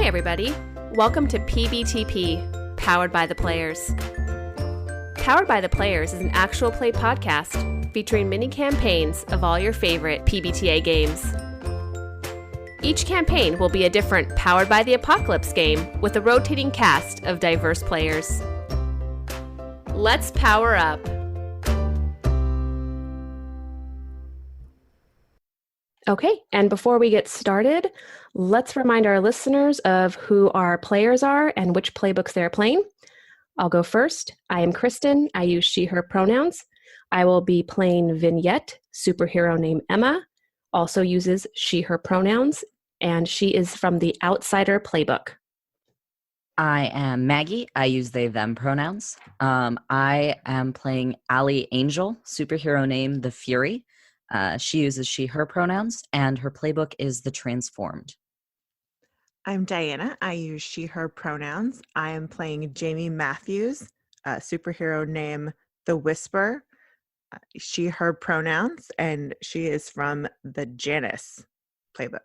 everybody. Welcome to PBTP, Powered by the Players. Powered by the Players is an actual play podcast featuring mini campaigns of all your favorite PBTA games. Each campaign will be a different Powered by the Apocalypse game with a rotating cast of diverse players. Let's power up. Okay, and before we get started, let's remind our listeners of who our players are and which playbooks they're playing. I'll go first. I am Kristin. I use she, her pronouns. I will be playing Vignette, superhero named Emma, also uses she, her pronouns, and she is from the Outsider playbook. I am Maggie. I use they, them pronouns. I am playing Allie Angel, superhero name The Fury. She uses she, her pronouns, and her playbook is The Transformed. I'm Diana. I use she, her pronouns. I am playing Jamie Matthews, superhero name The Whisper, she, her pronouns, and she is from the Janice playbook.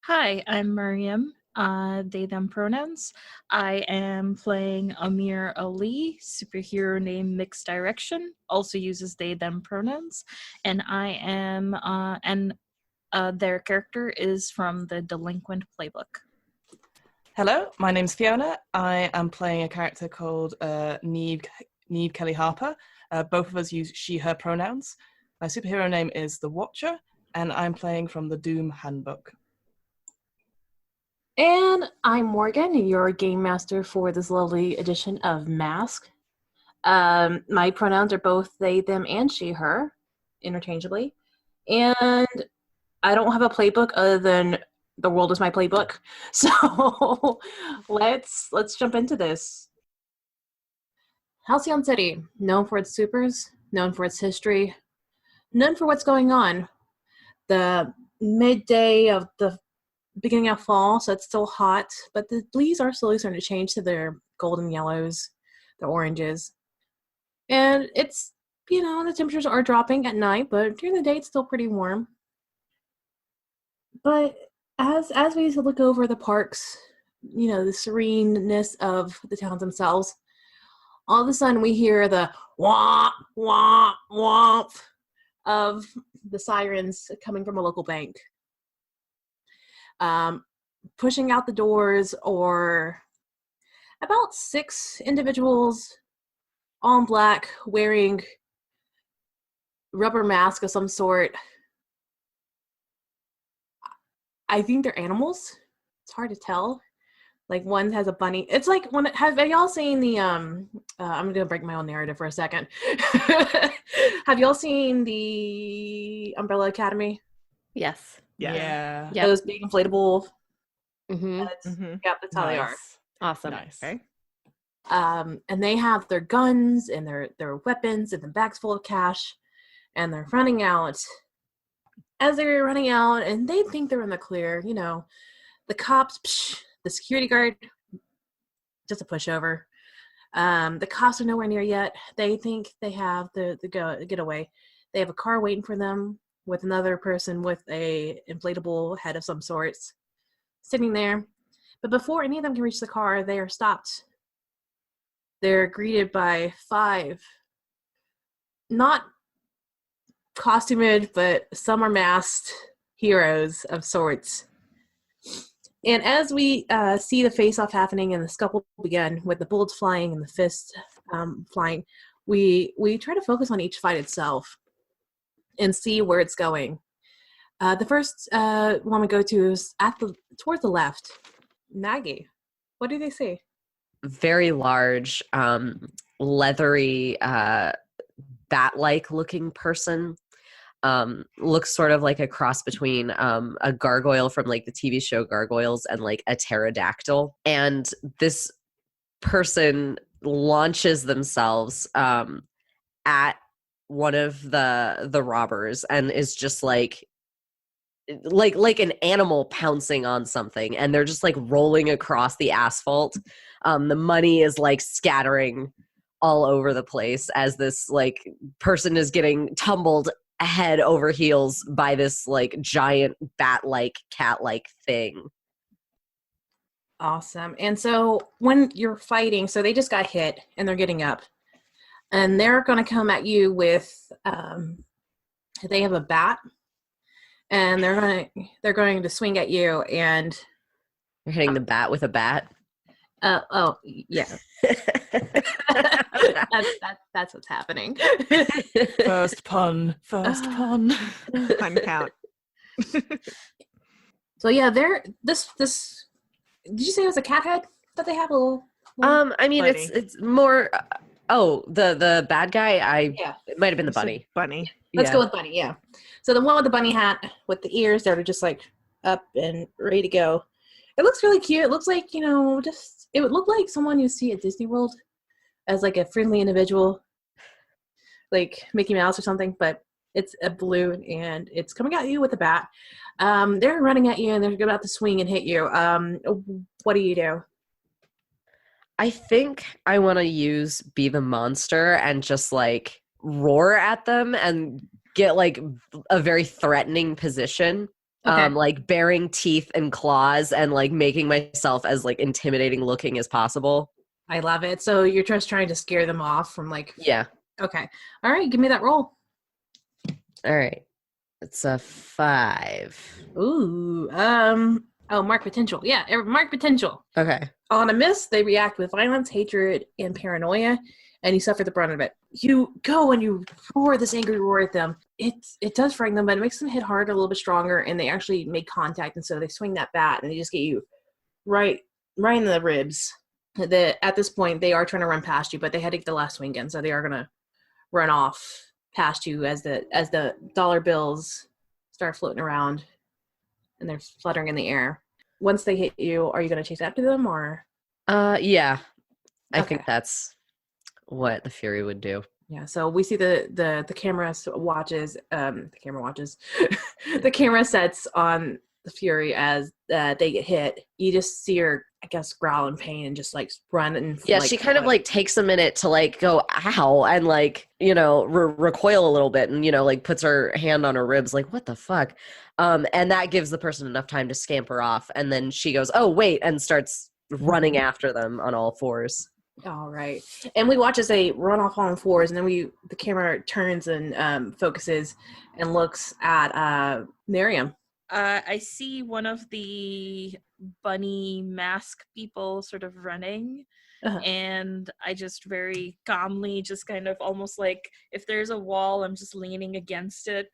Hi, I'm Miriam. They, them pronouns. I am playing Amir Ali, superhero name Mixed Direction, also uses they, them pronouns. And I am, their character is from the Delinquent playbook. Hello, my name's Fiona. I am playing a character called Neve Kelly Harper. Both of us use she, her pronouns. My superhero name is The Watcher, and I'm playing from the Doom Handbook. And I'm Morgan, your game master for this lovely edition of Mask. My pronouns are both they, them, and she, her, interchangeably. And I don't have a playbook other than the world is my playbook. So let's jump into this. Halcyon City, known for its supers, known for its history, known for what's going on. The midday of the beginning of fall, so it's still hot, but the leaves are slowly starting to change to their golden yellows, the oranges. And it's, the temperatures are dropping at night, but during the day it's still pretty warm. But as we look over the parks, the sereneness of the towns themselves, all of a sudden we hear the womp, womp, womp of the sirens coming from a local bank. Pushing out the doors, or about 6 individuals, all in black, wearing rubber masks of some sort. I think they're animals. It's hard to tell. Like, one has a bunny. It's like, have y'all seen the, I'm gonna break my own narrative for a second. Have y'all seen the Umbrella Academy? Yes. Yeah. Yep. Those big inflatable Mm-hmm. heads. Mm-hmm. Yep, that's how they are. Awesome. Nice. Okay. And they have their guns and their weapons and the bags full of cash, and they're running out. As they're running out, and they think they're in the clear, the cops, the security guard, just a pushover. The cops are nowhere near yet. They think they have the getaway. They have a car waiting for them with another person with a inflatable head of some sorts sitting there. But before any of them can reach the car, they are stopped. They're greeted by 5, not costumed, but some are masked heroes of sorts. And as we see the face-off happening and the scuffle begin with the bullets flying and the fists flying, we try to focus on each fight itself and see where it's going. The first one we go to is towards the left. Maggie, what do they see? Very large, leathery, bat-like looking person. Looks sort of like a cross between a gargoyle from like the TV show Gargoyles and like a pterodactyl. And this person launches themselves at one of the robbers and is just like an animal pouncing on something, and they're just like rolling across the asphalt. The money is like scattering all over the place as this like person is getting tumbled head over heels by this like giant bat-like cat-like thing. Awesome. And so when you're fighting, so they just got hit and they're getting up, and they're going to come at you with they have a bat, and they're going to swing at you, and You're hitting the bat with a bat. oh yeah. that's what's happening. First pun. Fun count. So yeah, this did you say it was a cat head that they have a little I mean, bunny. it's more. The bad guy. Yeah. It might have been the It's a bunny. Bunny. Let's Yeah. go with bunny, yeah. So the one with the bunny hat with the ears that are just like up and ready to go. It looks really cute. It looks like, it would look like someone you see at Disney World as like a friendly individual, like Mickey Mouse or something, but it's a balloon and it's coming at you with a bat. They're running at you and they're about to swing and hit you. What do you do? I think I want to be the monster and just like roar at them and get like a very threatening position. Okay. Like baring teeth and claws and like making myself as like intimidating looking as possible. I love it. So you're just trying to scare them off from like, Yeah. okay. All right, give me that roll. All right. It's a 5. Ooh, mark potential. Yeah, mark potential. Okay. On a miss, they react with violence, hatred, and paranoia, and you suffer the brunt of it. You go and you roar this angry roar at them. It does frighten them, but it makes them hit harder, a little bit stronger, and they actually make contact, and so they swing that bat, and they just get you right in the ribs. At this point, they are trying to run past you, but they had to get the last swing in, so they are going to run off past you as the dollar bills start floating around, and they're fluttering in the air. Once they hit you, are you going to chase after them, or? Yeah. I Okay. think that's what the Fury would do. Yeah, so we see the camera watches, the camera sets on the Fury as they get hit. You just see her, I guess, growl in pain and just like run and Yeah, she kind of like takes a minute to like go ow and like, recoil a little bit and, like puts her hand on her ribs like, what the fuck? And that gives the person enough time to scamper off. And then she goes, oh, wait, and starts running after them on all fours. All right. And we watch as they run off on fours, and then the camera turns and focuses and looks at Miriam. I see one of the bunny mask people sort of running, Uh-huh. and I just very calmly, just kind of almost like if there's a wall, I'm just leaning against it,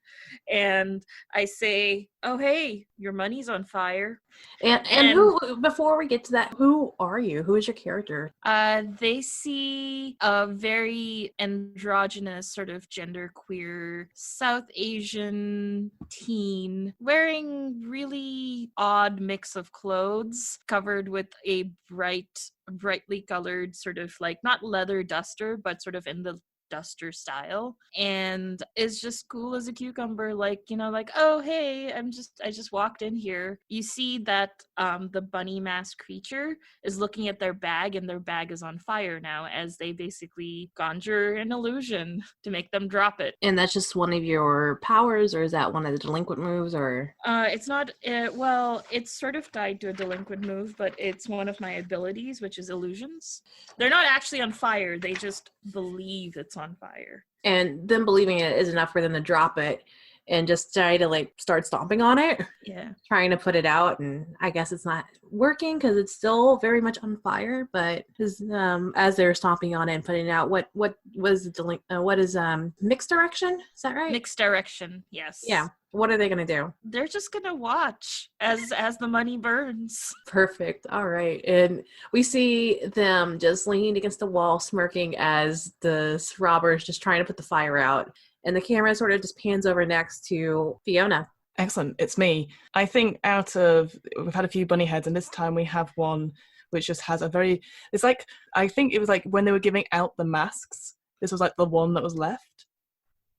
and I say, oh, hey, your money's on fire. And who, before we get to that, who are you? Who is your character? They see a very androgynous, sort of genderqueer South Asian teen wearing really odd mix of clothes, covered with a brightly colored sort of like not leather duster, but sort of in the duster style, and is just cool as a cucumber, like, like, oh, hey, I just walked in here. You see that the bunny mask creature is looking at their bag, and their bag is on fire now as they basically conjure an illusion to make them drop it. And that's just one of your powers, or is that one of the delinquent moves, or? It's not, well, it's sort of tied to a delinquent move, but it's one of my abilities, which is illusions. They're not actually on fire, they just believe it's on fire. And them believing it is enough for them to drop it and just try to like start stomping on it. Yeah. Trying to put it out, and I guess it's not working because it's still very much on fire. But as they're stomping on it and putting it out, what was what is mixed direction? Is that right? Mixed direction, yes. Yeah. What are they gonna do? They're just gonna watch as the money burns. Perfect. All right. And we see them just leaning against the wall, smirking as the robbers just trying to put the fire out. And the camera sort of just pans over next to Fiona. Excellent. It's me. I think we've had a few bunny heads, and this time we have one which just has it's like, I think it was like when they were giving out the masks, this was like the one that was left,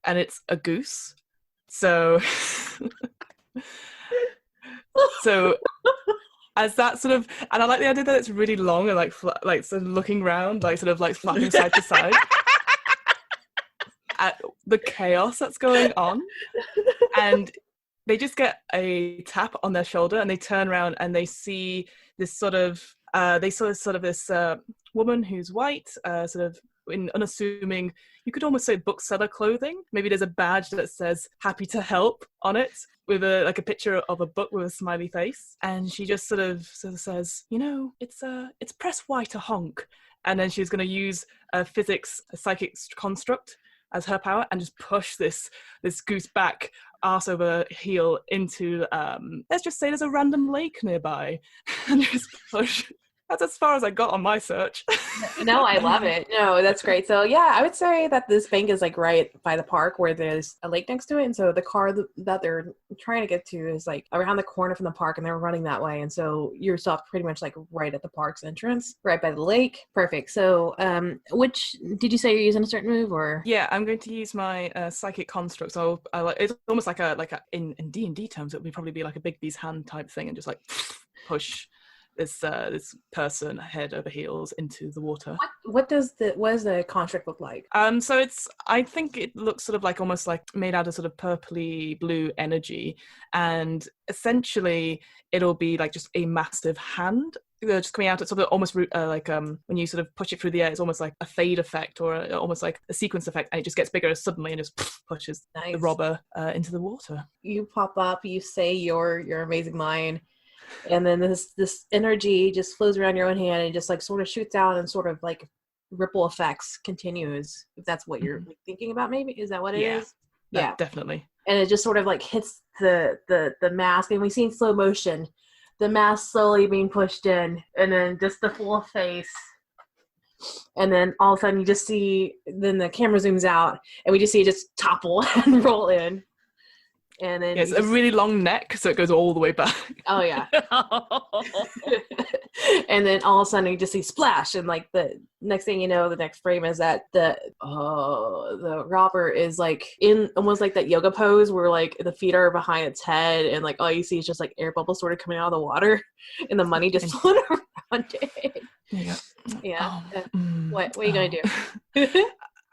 and it's a goose. So as that sort of, and I like the idea that it's really long and like sort of looking around, like sort of like flapping side to side at the chaos that's going on. And they just get a tap on their shoulder, and they turn around and they see this sort of this woman who's white, sort of in unassuming, you could almost say bookseller clothing. Maybe there's a badge that says "Happy to Help" on it, with a picture of a book with a smiley face. And she just sort of says, it's press Y to honk. And then she's going to use a psychic construct as her power and just push this goose back arse over heel into, let's just say there's a random lake nearby, and just push. That's as far as I got on my search. No, I love it. No, that's great. So yeah, I would say that this bank is like right by the park where there's a lake next to it. And so the car that they're trying to get to is like around the corner from the park, and they're running that way. And so you're stopped pretty much like right at the park's entrance, right by the lake. Perfect. So which, did you say you're using a certain move or? Yeah, I'm going to use my psychic construct. So it's almost like a in D&D terms, it would probably be like a big bee's hand type thing, and just like push this person head over heels into the water. What does the construct look like? So I think it looks sort of like almost like made out of sort of purpley blue energy, and essentially it'll be like just a massive hand just coming out. It's sort of almost like when you sort of push it through the air, it's almost like a fade effect, or almost like a sequence effect, and it just gets bigger suddenly and just pushes the robber into the water. You pop up, you say your amazing line, and then this energy just flows around your own hand and just like sort of shoots out, and sort of like ripple effects continues, if that's what you're thinking about. Maybe is that what it is? Yeah, definitely. And it just sort of like hits the mask, and we see in slow motion the mask slowly being pushed in, and then just the full face, and then all of a sudden you just see, then the camera zooms out and we just see it just topple and roll in. And then it's a really long neck, so it goes all the way back. Oh yeah. And then all of a sudden you just see splash, and like the next thing you know, the next frame is that the robber is like in almost like that yoga pose where like the feet are behind its head, and like all you see is just like air bubbles sort of coming out of the water, and the money just floating around it. Yeah. What are you gonna do?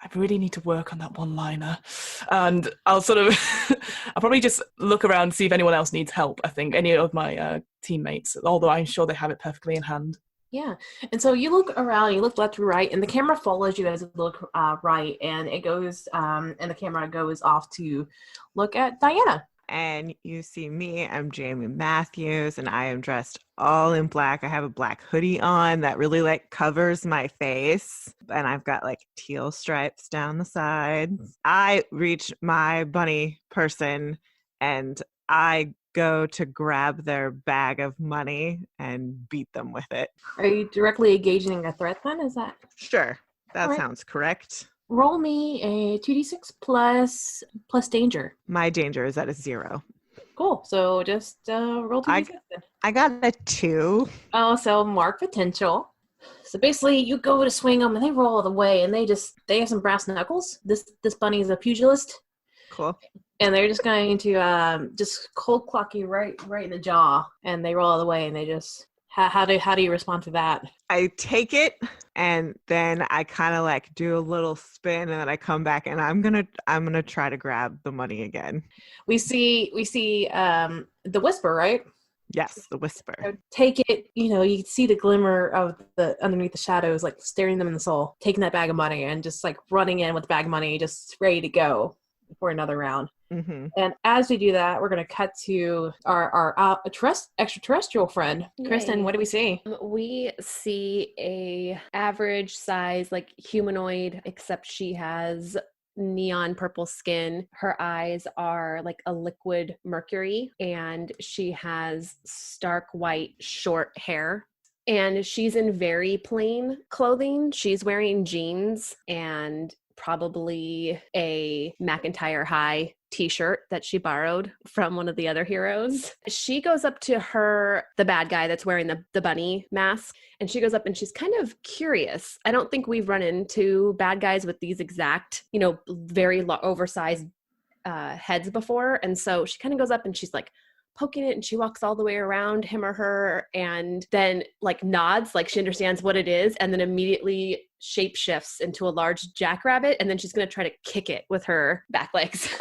I really need to work on that one-liner, and I'll probably just look around, see if anyone else needs help. I think any of my teammates, although I'm sure they have it perfectly in hand. Yeah. And so you look around, you look left to right, and the camera follows you as you look right, and it goes, and the camera goes off to look at Diana. And you see me, I'm Jamie Matthews, and I am dressed all in black. I have a black hoodie on that really like covers my face, and I've got like teal stripes down the sides. I reach my bunny person and I go to grab their bag of money and beat them with it. Are you directly engaging a threat then? Is that? Sure. That sounds correct. Roll me a 2d6 plus danger. My danger is at a 0. Cool. So just roll 2d6 then. I got a 2. Oh, so mark potential. So basically, you go to swing them, and they roll all the way, and they have some brass knuckles. This bunny is a pugilist. Cool. And they're just going to just cold clock you right in the jaw, and they roll all the way, and they just. How do you respond to that? I take it, and then I kind of like do a little spin, and then I come back, and I'm gonna try to grab the money again. We see the Whisper, right? Yes, the Whisper. So take it. You can see the glimmer of the underneath the shadows, like staring them in the soul. Taking that bag of money and just like running in with the bag of money, just ready to go for another round. Mm-hmm. And as we do that, we're going to cut to our extraterrestrial friend. Kristin, what do we see? We see a average size, like humanoid, except she has neon purple skin. Her eyes are like a liquid mercury, and she has stark white short hair. And she's in very plain clothing. She's wearing jeans and probably a McIntyre High t-shirt that she borrowed from one of the other heroes. She goes up to the bad guy that's wearing the bunny mask, and she goes up and she's kind of curious. I don't think we've run into bad guys with these exact, very oversized heads before. And so she kind of goes up and she's like poking it, and she walks all the way around him or her, and then like nods like she understands what it is, and then immediately shape shifts into a large jackrabbit, and then she's going to try to kick it with her back legs.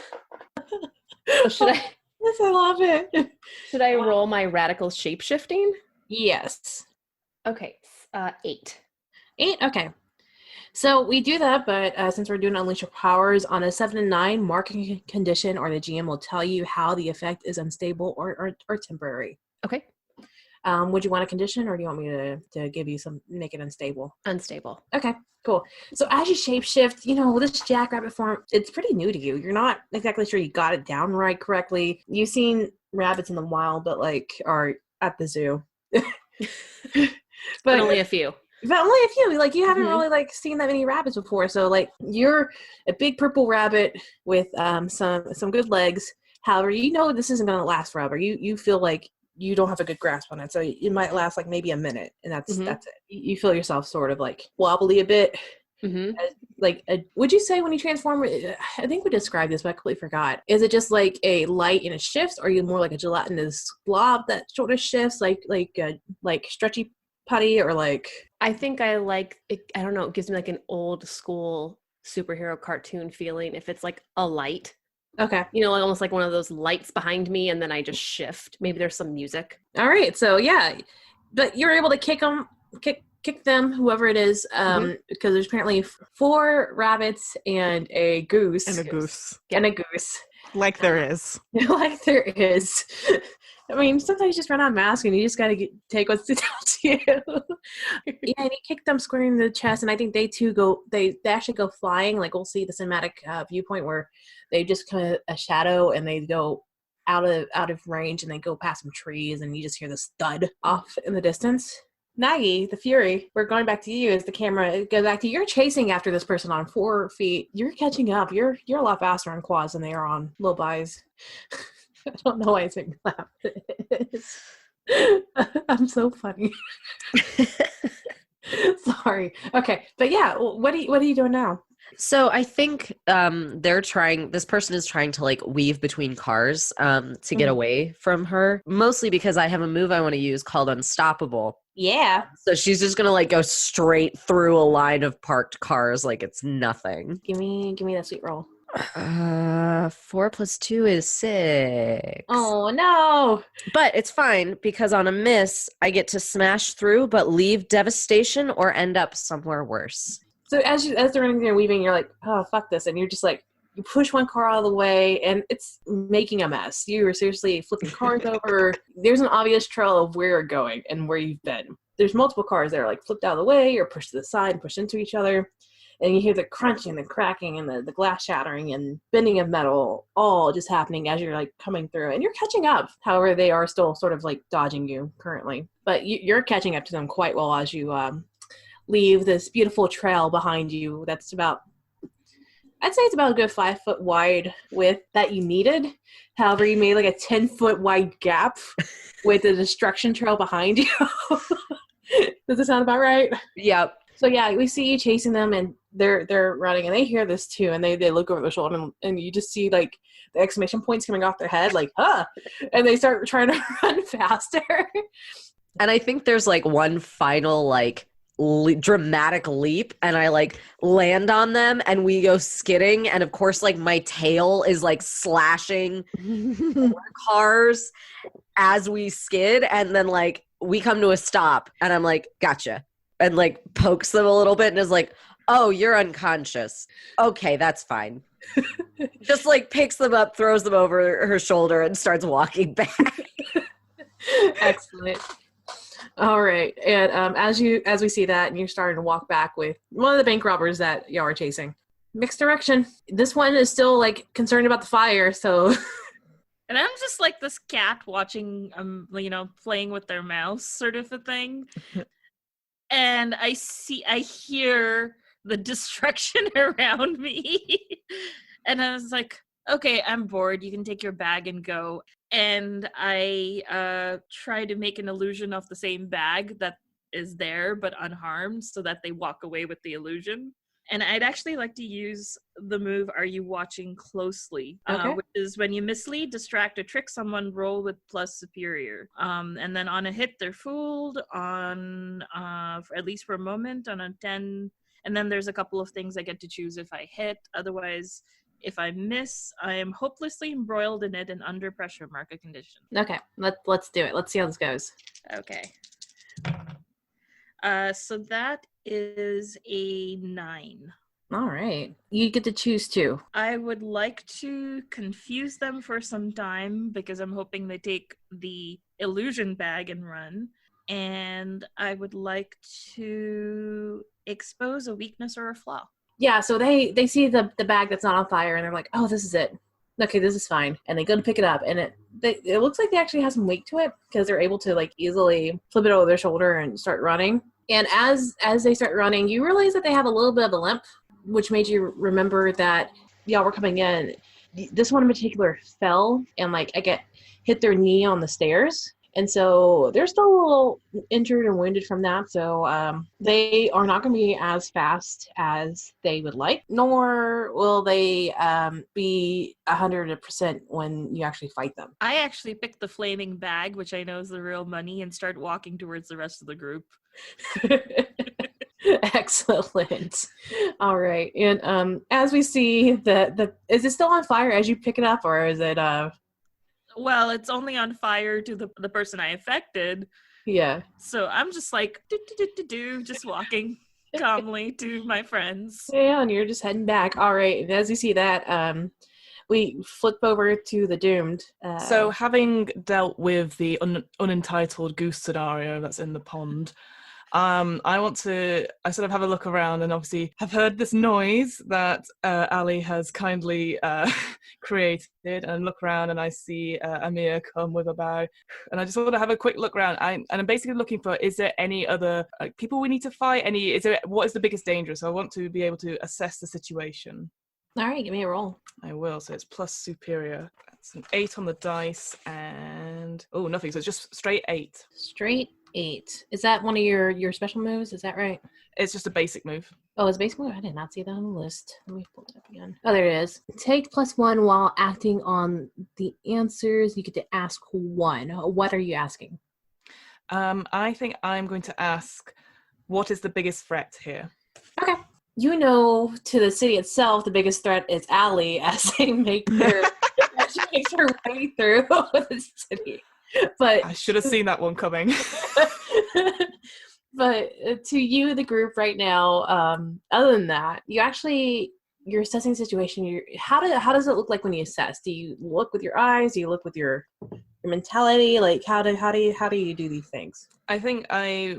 So Yes, I love it. Should I roll my radical shape-shifting? Yes. Okay, 8. 8? Okay. So we do that, but since we're doing Unleash Your Powers, on a 7 and 9, marking condition or the GM will tell you how the effect is unstable or temporary. Okay. Would you want a condition, or do you want me to give you some, make it unstable? Unstable. Okay, cool. So as you shapeshift, with this jackrabbit form, it's pretty new to you. You're not exactly sure you got it down right correctly. You've seen rabbits in the wild, but are at the zoo. but only a few. But only a few. You haven't really seen that many rabbits before. So you're a big purple rabbit with some good legs. However, this isn't going to last forever. You feel like you don't have a good grasp on it, so it might last maybe a minute, and that's it. You feel yourself sort of wobbly a bit. Would you say when you transform? I think we described this, but I completely forgot. Is it just a light and it shifts, or are you more like a gelatinous blob that sort of shifts, like stretchy putty, or I think I like it. I don't know. It gives me an old school superhero cartoon feeling. If it's a light. Okay. Almost like one of those lights behind me, and then I just shift. Maybe there's some music. All right. So yeah, but you're able to kick them, whoever it is, because there's apparently 4 rabbits and a goose. And a goose. And a goose. Like there is. Like there is. I mean, sometimes you just run out of masks and you just got to take what's down to you. Yeah, and you kick them square in the chest, and I think they too they actually go flying. We'll see the cinematic viewpoint where they just kind of a shadow and they go out of range and they go past some trees, and you just hear this thud off in the distance. Nagi, the Fury, we're going back to you as the camera goes back to you. You're chasing after this person on 4 feet. You're catching up. You're a lot faster on quads than they are on low buys. I don't know why I think laugh. I'm so funny. Sorry. Okay, but yeah, what are you doing now? So I think this person is trying to weave between cars to get away from her, mostly because I have a move I want to use called Unstoppable. Yeah. So she's just going to go straight through a line of parked cars like it's nothing. Give me that sweet roll. 4 + 2 is 6. Oh no. But it's fine because on a miss, I get to smash through but leave devastation or end up somewhere worse. So as they're running through and weaving, you're like, oh, fuck this. And you're just you push one car out of the way and it's making a mess. You are seriously flipping cars over. There's an obvious trail of where you're going and where you've been. There's multiple cars that are flipped out of the way or pushed to the side and pushed into each other. And you hear the crunching, the cracking, and the glass shattering and bending of metal all just happening as you're coming through. And you're catching up. However, they are still sort of dodging you currently. But you're catching up to them quite well as you leave this beautiful trail behind you that's I'd say it's about a good 5 foot wide width that you needed. However, you made a 10-foot wide gap with the destruction trail behind you. Does it sound about right? Yep. So yeah, we see you chasing them and they're running and they hear this too and they look over their shoulder and you just see the exclamation points coming off their head huh, and they start trying to run faster. And I think there's one final dramatic leap and I land on them and we go skidding and of course my tail is slashing cars as we skid and then we come to a stop and I'm gotcha and pokes them a little bit and is oh, you're unconscious. Okay, that's fine. Just picks them up, throws them over her shoulder and starts walking back. Excellent. All right. And as we see that and you're starting to walk back with one of the bank robbers that y'all are chasing. Mixed direction. This one is still concerned about the fire, so and I'm just this cat watching playing with their mouse sort of a thing. And I hear the destruction around me. And I was okay, I'm bored. You can take your bag and go. And I try to make an illusion of the same bag that is there, but unharmed, so that they walk away with the illusion. And I'd actually like to use the move, Are You Watching Closely? Okay. Which is when you mislead, distract, or trick someone, roll with plus superior. And then on a hit, they're fooled, on at least for a moment, on a 10. And then there's a couple of things I get to choose if I hit. Otherwise, If I miss, I am hopelessly embroiled in it and under pressure. Mark a condition. Okay, let's do it. Let's see how this goes. Okay. So that is a 9. All right. You get to choose 2. I would like to confuse them for some time because I'm hoping they take the illusion bag and run. And I would like to expose a weakness or a flaw. Yeah, so they see the bag that's not on fire, and they're like, oh, this is it. Okay, this is fine. And they go to pick it up, and it looks like they actually have some weight to it because they're able to like easily flip it over their shoulder and start running. And as they start running, you realize that they have a little bit of a limp, which made you remember that y'all were coming in. This one in particular fell and hit their knee on the stairs. And so they're still a little injured and wounded from that. So they are not going to be as fast as they would like, nor will they be 100% when you actually fight them. I actually picked the flaming bag, which I know is the real money, and start walking towards the rest of the group. Excellent. All right. And as we see, is it still on fire as you pick it up, or is it... Well, it's only on fire to the person I affected. Yeah. So I'm just like, just walking calmly to my friends. Yeah, and you're just heading back. All right. And as you see that, we flip over to the Doomed. So having dealt with the unentitled goose scenario that's in the pond, I sort of have a look around and obviously have heard this noise that Ali has kindly created, and look around and I see Amir come with a bag, and I just want to have a quick look around. I'm basically looking for, is there any other people we need to fight? What is the biggest danger? So I want to be able to assess the situation. All right, give me a roll. I will. So it's plus superior. That's an 8 on the dice, and nothing. So it's just straight 8. Straight 8. Is that one of your special moves? Is that right? It's just a basic move. Oh, it's a basic move? I did not see that on the list. Let me pull it up again. Oh, there it is. Take +1 while acting on the answers. You get to ask 1. What are you asking? I think I'm going to ask, what is the biggest threat here? Okay. You know, to the city itself, the biggest threat is Ali as she makes her way through the city. But I should have seen that one coming. But to you, the group right now, other than that, you're assessing the situation. How does it look like when you assess? Do you look with your eyes? Do you look with your mentality? Like how do you do these things? I think I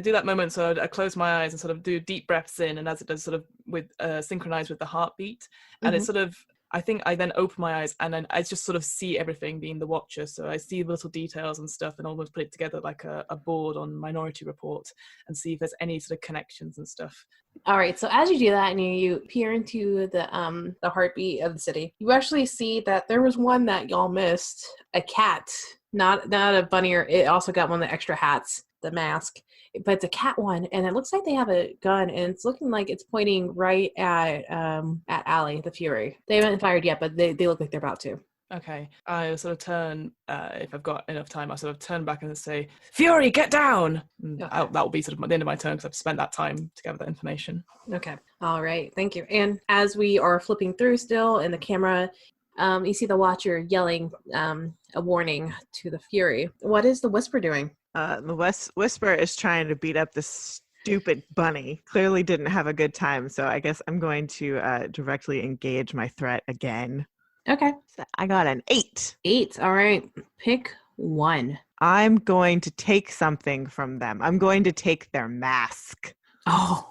do that moment, so I close my eyes and sort of do deep breaths in, and as it does sort of with synchronize with the heartbeat, and it's sort of, I think I then open my eyes and then I just sort of see everything being the Watcher. So I see little details and stuff and almost put it together like a board on Minority Report and see if there's any sort of connections and stuff. All right. So as you do that and you peer into the heartbeat of the city, you actually see that there was one that y'all missed, a cat, not a bunny, or it also got one of the extra hats, the mask. But it's a cat one, and it looks like they have a gun, and it's looking like it's pointing right at Ali, the Fury. They haven't fired yet, but they look like they're about to. Okay. I sort of turn, if I've got enough time, I sort of turn back and say, Fury, get down! Okay. That will be sort of the end of my turn because I've spent that time to gather that information. Okay. All right. Thank you. And as we are flipping through still in the camera, you see the Watcher yelling a warning to the Fury. What is the Whisper doing? The Whisper is trying to beat up this stupid bunny. Clearly didn't have a good time, so I guess I'm going to directly engage my threat again. Okay. So I got an 8. 8. All right. Pick one. I'm going to take something from them. I'm going to take their mask. Oh,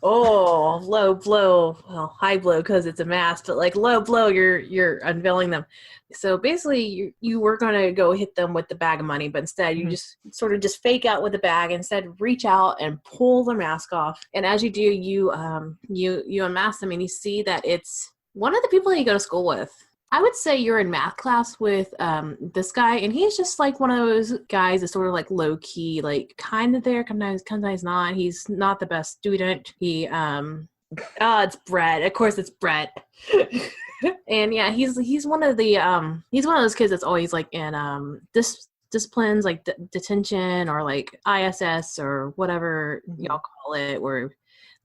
low blow. Well, high blow because it's a mask, but like low blow, you're unveiling them. So basically, you were going to go hit them with the bag of money, but instead you just sort of just fake out with the bag. Instead, reach out and pull their mask off. And as you do, you unmask them, and you see that it's one of the people that you go to school with. I would say you're in math class with this guy, and he's just like one of those guys that's sort of like low key, like kind of there, sometimes not. He's not the best student. It's Brett. Of course, it's Brett. And yeah, he's one of the he's one of those kids that's always like in disciplines like detention or like ISS or whatever y'all call it, where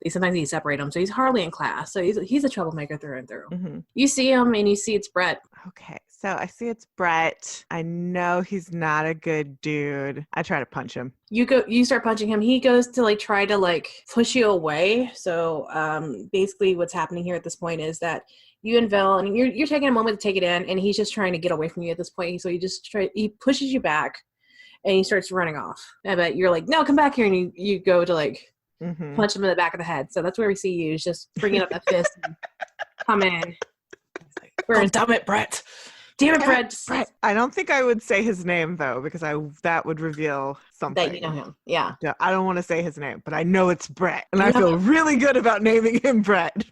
They sometimes need to separate him, so he's hardly in class. So he's a troublemaker through and through. Mm-hmm. You see him, and you see it's Brett. Okay, so I see it's Brett. I know he's not a good dude. I try to punch him. You start punching him. He goes to like try to like push you away. So basically what's happening here at this point is that you and Vel, and you're taking a moment to take it in, and he's just trying to get away from you at this point. So he pushes you back, and he starts running off. But you're like, no, come back here, and you go to like punch him in the back of the head. So that's where we see you, is just bringing up that fist and come in. Oh, damn it, Brett. Damn it, Brett. Brett. I don't think I would say his name though, because that would reveal something. That you know him. Yeah. I don't want to say his name, but I know it's Brett, and I feel really good about naming him Brett.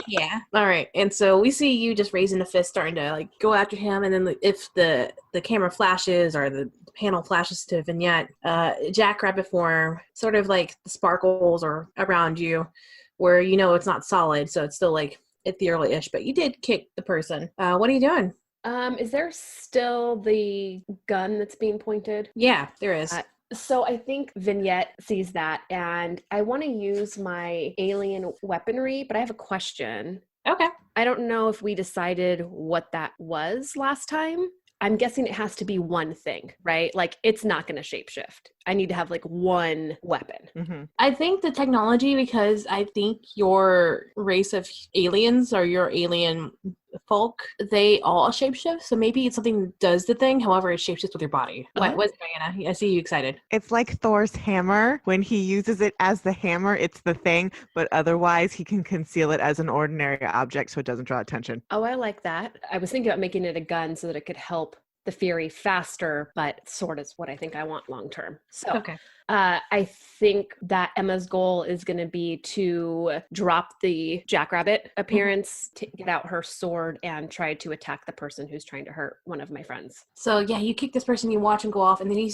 Yeah. All right. And so we see you just raising a fist, starting to like go after him, and then if the camera flashes or the panel flashes to a vignette, jackrabbit form, sort of like the sparkles are around you, where you know it's not solid, so it's still like ethereal-ish, but you did kick the person. What are you doing? Is there still the gun that's being pointed? Yeah, there is. So I think Vignette sees that, and I want to use my alien weaponry, but I have a question. Okay. I don't know if we decided what that was last time. I'm guessing it has to be one thing, right? Like, it's not going to shapeshift. I need to have like one weapon. Mm-hmm. I think the technology, because I think your race of aliens or your alien folk, they all shapeshift. So maybe it's something that does the thing. However, it shapeshifts with your body. What's Diana? I see you excited. It's like Thor's hammer. When he uses it as the hammer, it's the thing, but otherwise he can conceal it as an ordinary object so it doesn't draw attention. Oh, I like that. I was thinking about making it a gun so that it could help the Fury faster, but sort of what I think I want long term. So Okay. I think that Emma's goal is going to be to drop the jackrabbit appearance, to get out her sword, and try to attack the person who's trying to hurt one of my friends. So yeah, you kick this person, you watch him go off, and then you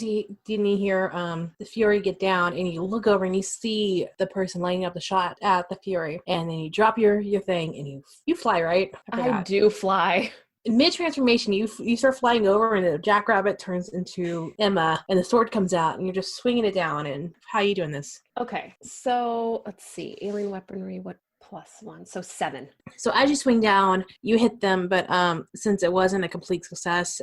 hear the Fury get down, and you look over and you see the person lining up the shot at the Fury, and then you drop your thing and you fly, right? I do fly. Mid-transformation, you start flying over, and the jackrabbit turns into Emma, and the sword comes out, and you're just swinging it down. And how are you doing this? Okay, so let's see. Alien weaponry, what +1? So 7. So as you swing down, you hit them, but since it wasn't a complete success,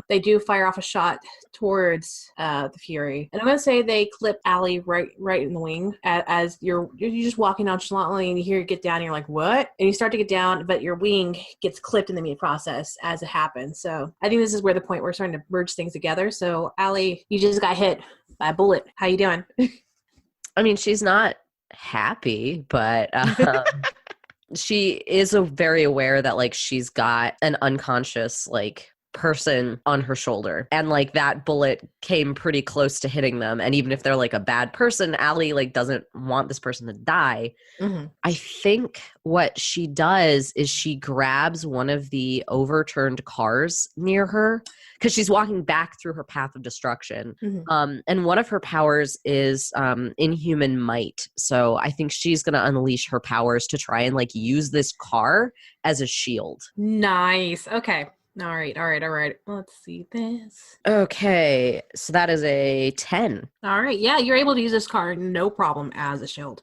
they do fire off a shot towards the Fury. And I'm going to say they clip Allie right in the wing as you're just walking nonchalantly, and you hear it get down, and you're like, what? And you start to get down, but your wing gets clipped in the mid-process as it happens. So I think this is where the point where we're starting to merge things together. So Allie, you just got hit by a bullet. How you doing? I mean, she's not happy, but she is very aware that like she's got an unconscious like person on her shoulder, and like that bullet came pretty close to hitting them, and even if they're like a bad person, Allie like doesn't want this person to die. I think what she does is she grabs one of the overturned cars near her because she's walking back through her path of destruction. And one of her powers is inhuman might. So I think she's going to unleash her powers to try and like use this car as a shield. Nice. Okay. All right. Let's see this. Okay. So that is a 10. All right. Yeah, you're able to use this card no problem as a shield.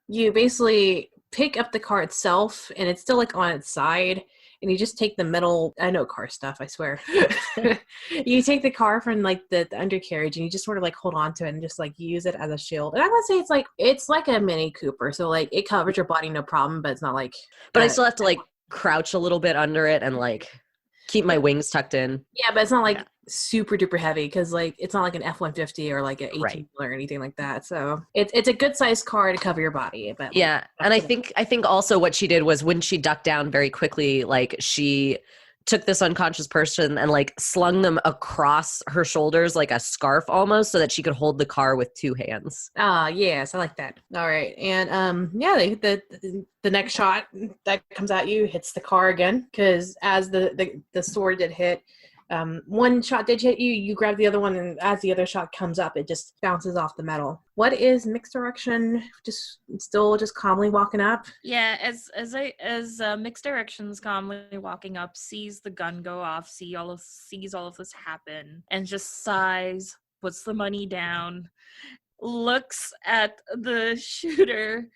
You basically pick up the car itself, and it's still like on its side, and you just take the metal, I know car stuff, I swear. You take the car from like the undercarriage, and you just sort of like hold on to it and just like use it as a shield. And I would say it's like a Mini Cooper. So like it covers your body no problem, but it's not like. But I still have to like crouch a little bit under it and like keep my wings tucked in. Yeah, but it's not like super duper heavy, because like it's not like an F-150 or like an 18 or anything like that. So it's a good sized car to cover your body. But yeah, and I think also what she did was when she ducked down very quickly, like she took this unconscious person and like slung them across her shoulders like a scarf almost, so that she could hold the car with 2 hands. Yes, I like that. All right, and the next shot that comes at you hits the car again, because as the sword did hit, one shot did hit you, you grab the other one, and as the other shot comes up, it just bounces off the metal. What is Mixed Direction? Just calmly walking up? Yeah, as Mixed Direction's calmly walking up, sees the gun go off, sees all of this happen, and just sighs, puts the money down, looks at the shooter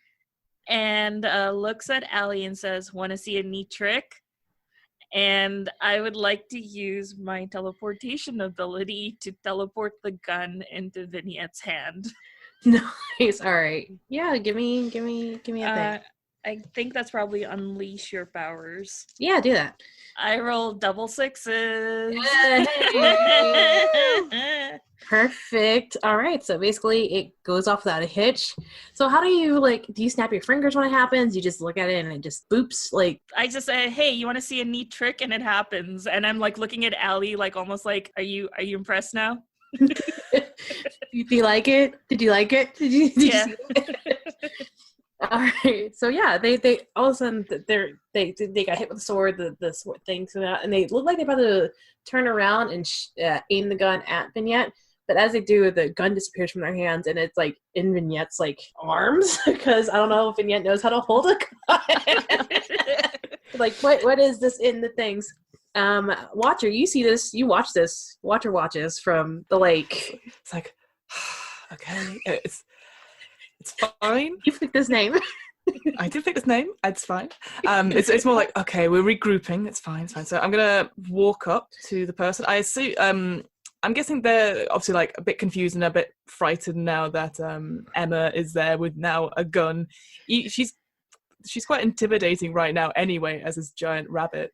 and looks at Allie and says, "Want to see a neat trick?" And I would like to use my teleportation ability to teleport the gun into Vignette's hand. Nice. All right. Yeah. Give me a thing. I think that's probably unleash your powers. Yeah. Do that. I roll double sixes. Yay! Perfect. All right. So basically, it goes off without a hitch. So how do you do you snap your fingers when it happens? You just look at it and it just boops. I just say, "Hey, you want to see a neat trick?" And it happens. And I'm looking at Allie, almost like, "Are you impressed now?" Do you like it? Did you like it? Did you see it? All right. So yeah, they all of a sudden they got hit with the sword, the sword thing came out, and they look like they're about to turn around and aim the gun at Vignette. But as they do, the gun disappears from their hands, and it's in Vignette's arms, because I don't know if Vignette knows how to hold a gun. What is this in the things? Watcher, you see this? You watch this. Watcher watches from the lake. It's okay, it's fine. You picked this name. I did pick this name. It's fine. It's more okay, we're regrouping. It's fine. So I'm gonna walk up to the person. I assume. I'm guessing they're obviously a bit confused and a bit frightened now that Emma is there with now a gun. She's quite intimidating right now anyway, as this giant rabbit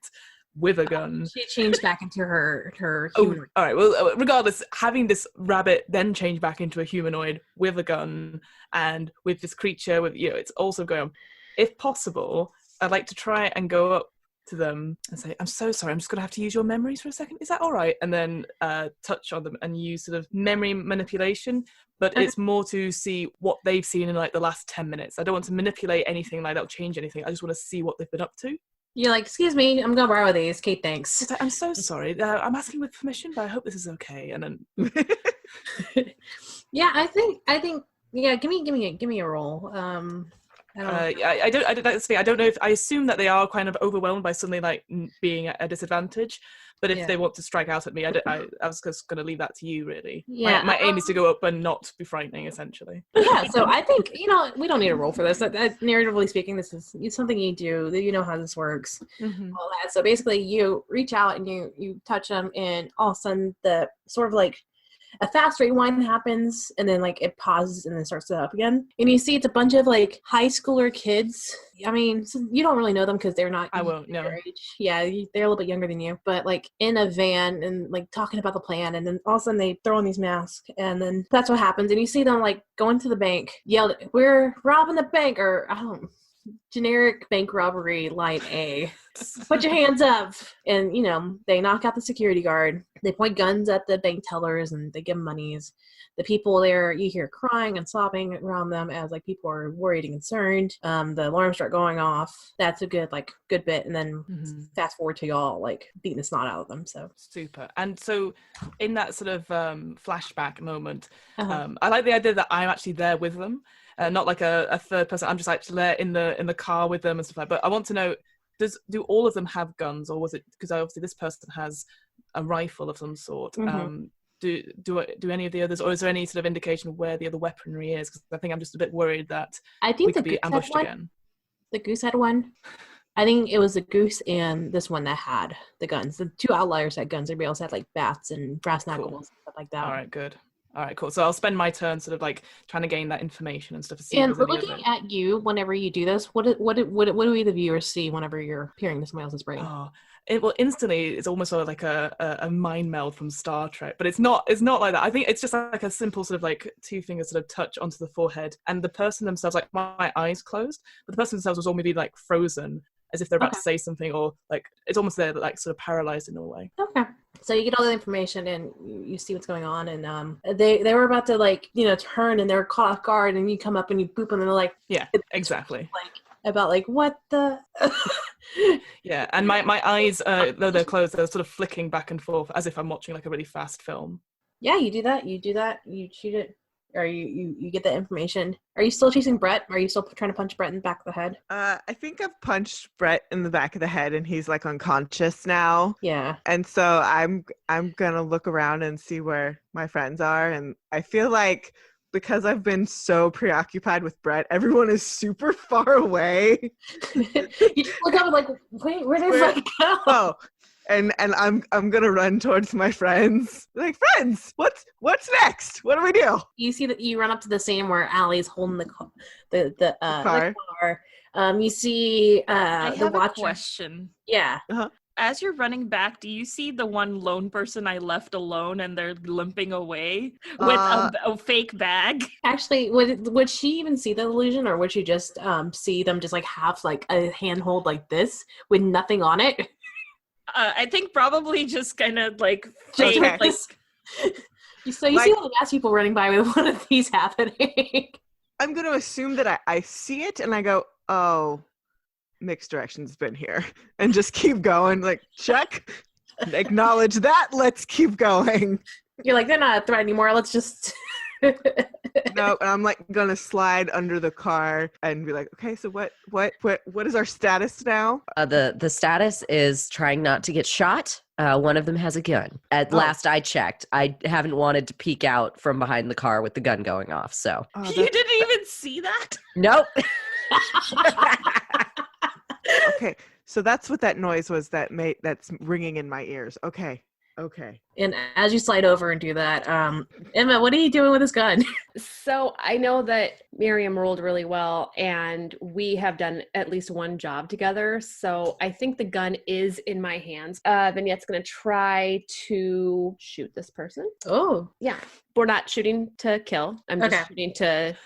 with a gun. She changed back into her human. All right. Well, regardless, having this rabbit then change back into a humanoid with a gun and with this creature with it's also going on. If possible, I'd like to try and go up to them and say, "I'm so sorry, I'm just going to have to use your memories for a second. Is that all right?" And then touch on them and use sort of memory manipulation, but it's more to see what they've seen in the last 10 minutes. I don't want to manipulate anything that'll change anything. I just want to see what they've been up to. You're "Excuse me, I'm going to borrow these. Kate, thanks." "I'm so sorry. I'm asking with permission, but I hope this is okay." And then yeah, I think yeah, give me a roll. I don't. That's the thing. I don't know if I assume that they are kind of overwhelmed by suddenly being at a disadvantage. But if they want to strike out at me, I was just going to leave that to you, really. Yeah, my aim is to go up and not be frightening, essentially. Yeah. So I think we don't need a roll for this. Narratively speaking, this is something you do. You know how this works. Mm-hmm. All that. So basically, you reach out and you touch them, and all of a sudden, the sort of a fast rewind happens, and then it pauses and then starts it up again. And you see it's a bunch of high schooler kids. I mean, you don't really know them because they're not. I won't know. Age. Yeah, they're a little bit younger than you, but in a van and talking about the plan. And then all of a sudden they throw on these masks, and then that's what happens. And you see them going to the bank, yell, "We're robbing the bank!" or I don't. Generic bank robbery line A. Put your hands up. And, they knock out the security guard. They point guns at the bank tellers and they give them monies. The people there, you hear crying and sobbing around them as people are worried and concerned. The alarms start going off. That's a good bit. And then fast forward to y'all beating the snot out of them. So super. And so in that sort of flashback moment, I like the idea that I'm actually there with them. Not a third person. I'm just actually there in the car with them and stuff like that. But I want to know, do all of them have guns, or was it because obviously this person has a rifle of some sort? Mm-hmm. Do any of the others, or is there any sort of indication of where the other weaponry is? Because I think I'm just a bit worried that I think we could be ambushed again. The goose had one. I think it was the goose and this one that had the guns. The two outliers had guns. Everybody else had bats and brass knuckles and stuff like that. All right, good. All right, cool. So I'll spend my turn sort of trying to gain that information and stuff. And looking at you whenever you do this, what do we the viewers see whenever you're peering into somebody else's brain? Oh, instantly it's almost sort of a mind meld from Star Trek, but it's not like that. I think it's just a simple sort of two fingers sort of touch onto the forehead, and the person themselves, my eyes closed, but the person themselves was all maybe frozen, as if they're about to say something, or it's almost there sort of paralyzed in a way. Okay. So you get all the information and you see what's going on, and they were about to turn, and they're caught off guard, and you come up and you boop them, and they're yeah, exactly. About what the yeah, and my eyes, though they're closed, they're sort of flicking back and forth as if I'm watching a really fast film. Yeah, you do that. You shoot it. Or you get that information. Are you still chasing Brett? Are you still trying to punch Brett in the back of the head? I think I've punched Brett in the back of the head, and he's unconscious now. Yeah. And so I'm gonna look around and see where my friends are, and I feel because I've been so preoccupied with Brett, everyone is super far away. You just look up and like, wait, where did Brett go? Oh, and I'm gonna run towards my friends. Like, friends, what's next? What do we do? You see that you run up to the scene where Allie's holding the car. The car. You see I the have a Watcher. question. Yeah. As you're running back, do you see the one lone person I left alone and they're limping away with a fake bag? Actually, would she even see the illusion, or would she just see them just like have like a handhold like this with nothing on it? I think probably just kind of like Just fake. like, so you see all the gas people running by with one of these happening. I'm gonna assume that I see it and I go, oh, mixed direction's been here, and just keep going. Like, check, acknowledge that. Let's keep going. You're like, they're not a threat anymore. Let's just. No, and I'm like gonna slide under the car and be like, okay, so what is our status now? The status is trying not to get shot. One of them has a gun. At last I checked. I haven't wanted to peek out from behind the car with the gun going off, so. Oh, You didn't even see that? Nope. Okay, so that's what that noise was that's ringing in my ears. Okay. And as you slide over and do that, Emma, what are you doing with this gun? So I know that Miriam rolled really well, and we have done at least one job together. So I think the gun is in my hands. Vignette's going to try to shoot this person. Oh, Yeah. We're not shooting to kill. I'm just shooting to,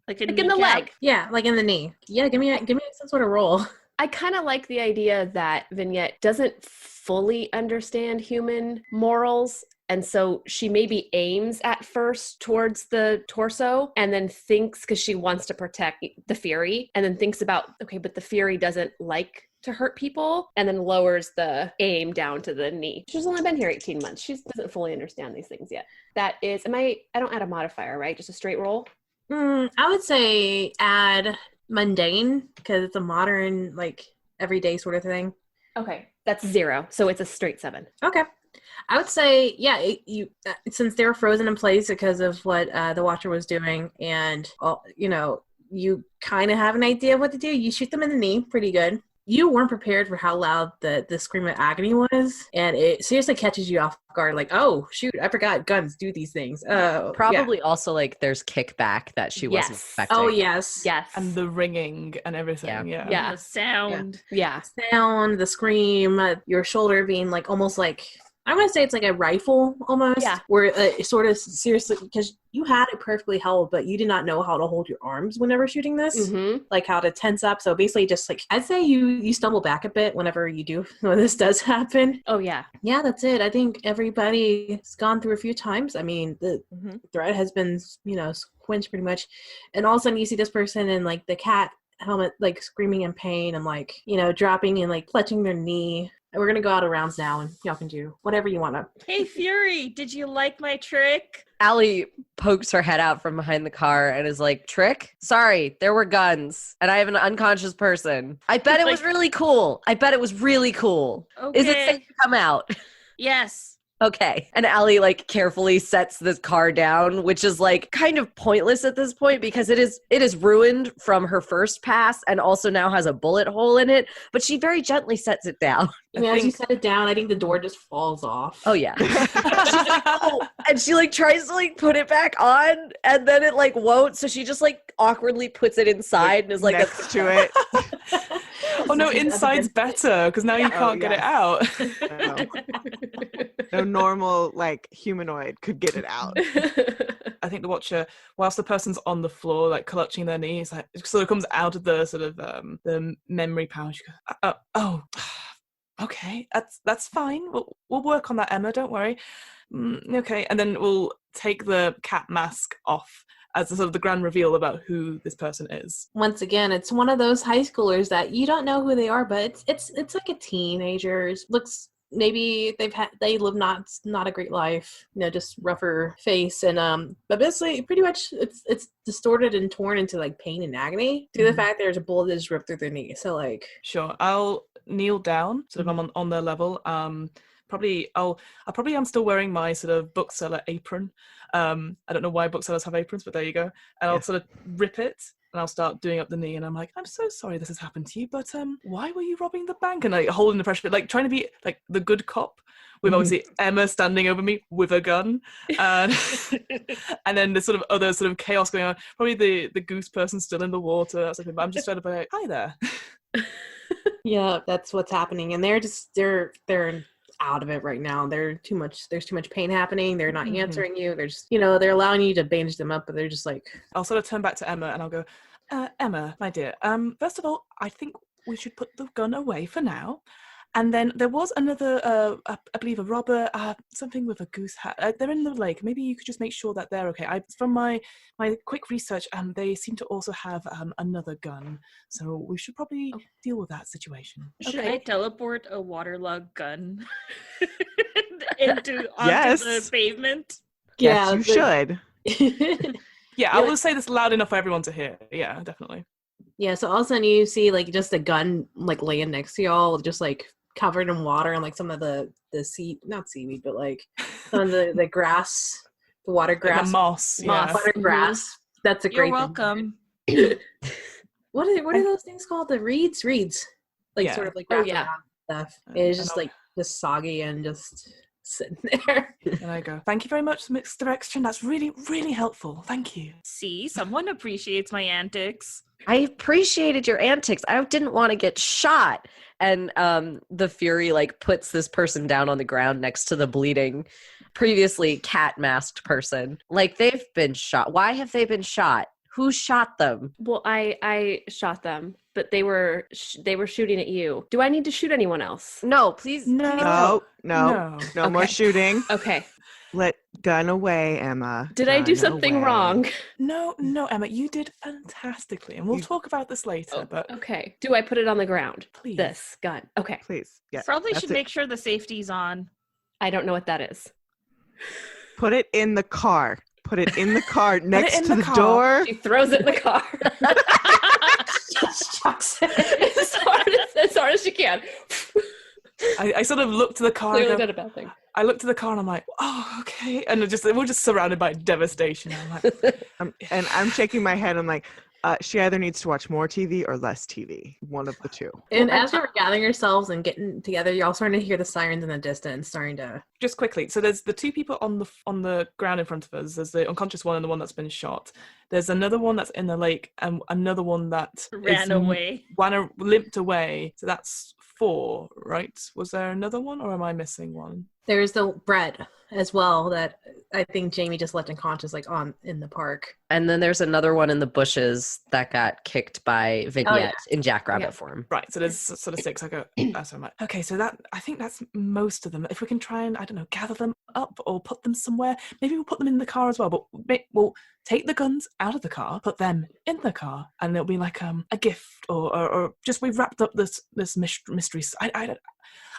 Like in the leg. yeah, like in the knee. Yeah, give me some sort of roll. I kind of like the idea that Vignette doesn't fully understand human morals. And so she maybe aims at first towards the torso and then thinks, because she wants to protect the Fury, and then thinks about, okay, but the Fury doesn't like to hurt people, and then lowers the aim down to the knee. She's only been here 18 months. She doesn't fully understand these things yet. That is, I don't add a modifier, right? Just a straight roll? I would say add mundane, because it's a modern, like, everyday sort of thing. Okay, that's 0. So it's a straight 7. Okay. I would say, yeah, since they're frozen in place because of what the Watcher was doing, and, you kind of have an idea of what to do, you shoot them in the knee pretty good. You weren't prepared for how loud the scream of agony was, and it seriously catches you off guard. Like, oh, shoot, I forgot guns do these things. Probably also, like, there's kickback that she wasn't expecting. Oh, yes. And the ringing and everything. Yeah. The sound. Yeah. Sound, the scream, your shoulder being, like, almost like... I want to say it's like a rifle almost, where sort of seriously, because you had it perfectly held, but you did not know how to hold your arms whenever shooting this, like how to tense up. So basically just like, I'd say you stumble back a bit when this does happen. Oh, yeah. Yeah, that's it. I think everybody's gone through a few times. I mean, the threat has been, quenched pretty much. And all of a sudden you see this person in like the cat helmet, like screaming in pain and like, dropping and like clutching their knee. We're going to go out of rounds now, and y'all can do whatever you want to. Hey, Fury, did you like my trick? Allie pokes her head out from behind the car and is like, trick? Sorry, there were guns, and I have an unconscious person. I bet it was really cool. Okay. Is it safe to come out? Yes. Okay. And Allie, like, carefully sets this car down, which is, like, kind of pointless at this point because it is ruined from her first pass and also now has a bullet hole in it, but she very gently sets it down. As you set it down, I think the door just falls off. Oh, yeah. She's like, oh. And she, like, tries to, like, put it back on, and then it, like, won't, so she just, like, awkwardly puts it inside and is like... Next to it. Oh, no, inside's better, because now you can't get it out. No normal, like, humanoid could get it out. I think the Watcher, whilst the person's on the floor, like, clutching their knees, like, it sort of comes out of the sort of the memory pouch. Okay, that's fine. We'll work on that, Emma, don't worry. Okay, and then we'll take the cat mask off as a sort of the grand reveal about who this person is. Once again, it's one of those high schoolers that you don't know who they are, but it's like a teenager. Looks... Maybe they live not a great life, just rougher face, and but basically pretty much it's distorted and torn into like pain and agony due to the fact there's a bullet that just ripped through their knee. So like, sure, I'll kneel down, sort of I'm on their level, I probably am still wearing my sort of bookseller apron. I don't know why booksellers have aprons, but there you go. And I'll sort of rip it and I'll start doing up the knee, and I'm like, I'm so sorry this has happened to you, but why were you robbing the bank? And like holding the pressure, like trying to be like the good cop, with obviously Emma standing over me with a gun, and and then the sort of other sort of chaos going on. Probably the goose person still in the water. That's like, but I'm just trying to be like, hi there. Yeah, that's what's happening, and they're out of it right now. There's too much pain happening. They're not answering you. They're just, they're allowing you to bandage them up, but they're just like. I'll sort of turn back to Emma and I'll go, Emma, my dear, first of all, I think we should put the gun away for now. And then there was another, I believe a robber, something with a goose hat. They're in the lake. Maybe you could just make sure that they're okay. From my quick research, they seem to also have another gun. So we should probably deal with that situation. Should I teleport a waterlogged gun onto the pavement? Yes, you should. Yeah, I will say this loud enough for everyone to hear. Yeah, definitely. Yeah, so all of a sudden you see like just a gun like laying next to y'all, just like covered in water, and like some of the not seaweed, but like some of the grass, the water grass, the moss, water grass. That's a great. You're welcome. What are those things called? The reeds, like sort of like wrapped around stuff. It's just like just soggy and just sitting there. And I go, thank you very much, Mixed Direction. That's really, really helpful. Thank you. See, someone appreciates my antics. I appreciated your antics. I didn't want to get shot. And the Fury like puts this person down on the ground next to the bleeding, previously cat-masked person. Like, they've been shot. Why have they been shot? Who shot them? Well, I shot them, but they were shooting at you. Do I need to shoot anyone else? No, please. No more shooting. Okay. Let gun away, Emma. Did I do something wrong? No, Emma, you did fantastically, and we'll talk about this later. But okay. Do I put it on the ground? Please. This gun. Okay. Please. Yeah. Probably should make sure the safety's on. I don't know what that is. Put it in the car. Put it in the car next to the car. door. She throws it in the car. Just chucks it as hard as she can. I sort of look to the car. Clearly not a bad thing. I look to the car and I'm like, oh, okay. And we're just surrounded by devastation. I'm like, I'm shaking my head. I'm like, she either needs to watch more TV or less TV. One of the two. And as we were gathering ourselves and getting together, you're all starting to hear the sirens in the distance, starting to. Just quickly, so there's the two people on the ground in front of us. There's the unconscious one and the one that's been shot. There's another one that's in the lake and another one that limped away. So that's 4, right? Was there another one, or am I missing one? There's the Brett as well that I think Jamie just left unconscious, like in the park. And then there's another one in the bushes that got kicked by Vignette in Jackrabbit form. Right, so there's sort of 6. I go, so I'm like, okay, so I think that's most of them. If we can try and, I don't know, gather them up or put them somewhere, maybe we'll put them in the car as well, but we'll take the guns out of the car, put them in the car, and it'll be like a gift or just we've wrapped up this mystery.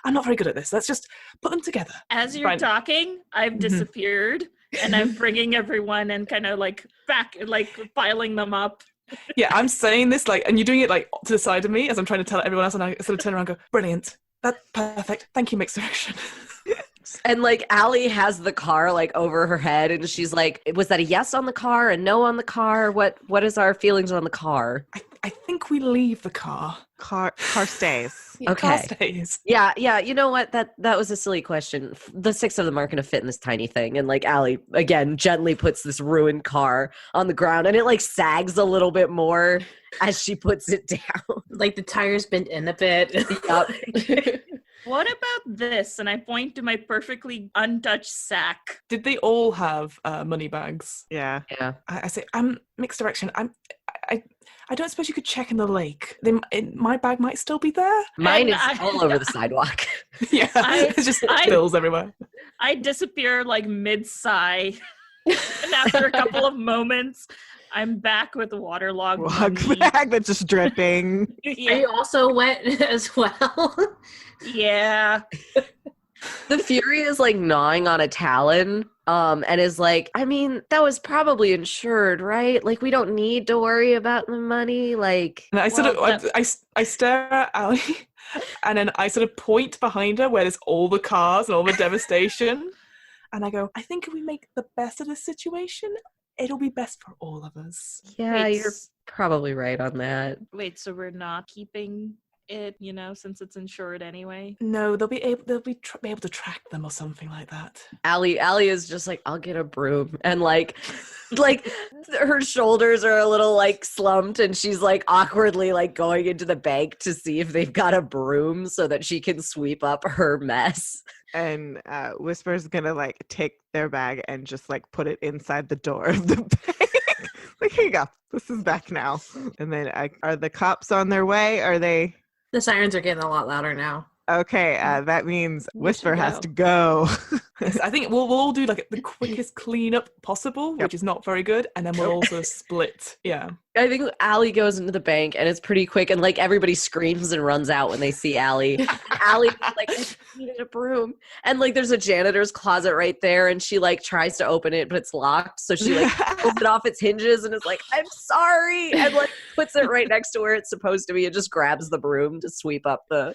I'm not very good at this. Let's just put them together. As you're talking, I've disappeared, and I'm bringing everyone and kind of like back, like piling them up. Yeah, I'm saying this and you're doing it like to the side of me as I'm trying to tell everyone else, and I sort of turn around and go, brilliant. That's perfect. Thank you, Mixed Direction. And like Allie has the car like over her head, and she's like, was that a yes on the car, a no on the car? What is our feelings on the car? I think we leave the car. Car stays. Okay. Car stays. Yeah. You know what? That was a silly question. The 6 of them aren't going to fit in this tiny thing. And like Allie, again, gently puts this ruined car on the ground, and it like sags a little bit more as she puts it down. Like the tires bent in a bit. Yep. What about this? And I point to my perfectly untouched sack. Did they all have money bags? Yeah. I say, Mixed Direction. I don't suppose you could check in the lake. My bag might still be there. Mine is all over the sidewalk. Yeah, there's just bills everywhere. I disappear like mid-sigh. And after a couple of moments, I'm back with a waterlogged bag that's just dripping. Yeah. Are you also wet as well? Yeah. The Fury is like gnawing on a talon and is like, I mean, that was probably insured, right? Like, we don't need to worry about the money. Like, And I stare at Ali, and then I sort of point behind her where there's all the cars and all the devastation. And I go, I think if we make the best of this situation, it'll be best for all of us. yeah, Wait, you're probably right on that. Wait, so we're not keeping it, since it's insured anyway? No, they'll be able to track them or something like that. Ali is just like, I'll get a broom, and like her shoulders are a little like slumped, and she's like awkwardly like going into the bank to see if they've got a broom so that she can sweep up her mess. And Whisper's gonna like take their bag and just like put it inside the door of the bank. Like, here you go. This is back now. And then are the cops on their way? Are they? The sirens are getting a lot louder now. Okay, that means We Whisper should has go. to go. Yes, I think we'll all do like the quickest cleanup possible, which is not very good, and then we'll also split. Yeah. I think Ali goes into the bank, and it's pretty quick, and like everybody screams and runs out when they see Ali. Ali like, I needed a broom, and like there's a janitor's closet right there, and she like tries to open it, but it's locked, so she like pulls it off its hinges and is like, I'm sorry, and like puts it right next to where it's supposed to be, and just grabs the broom to sweep up the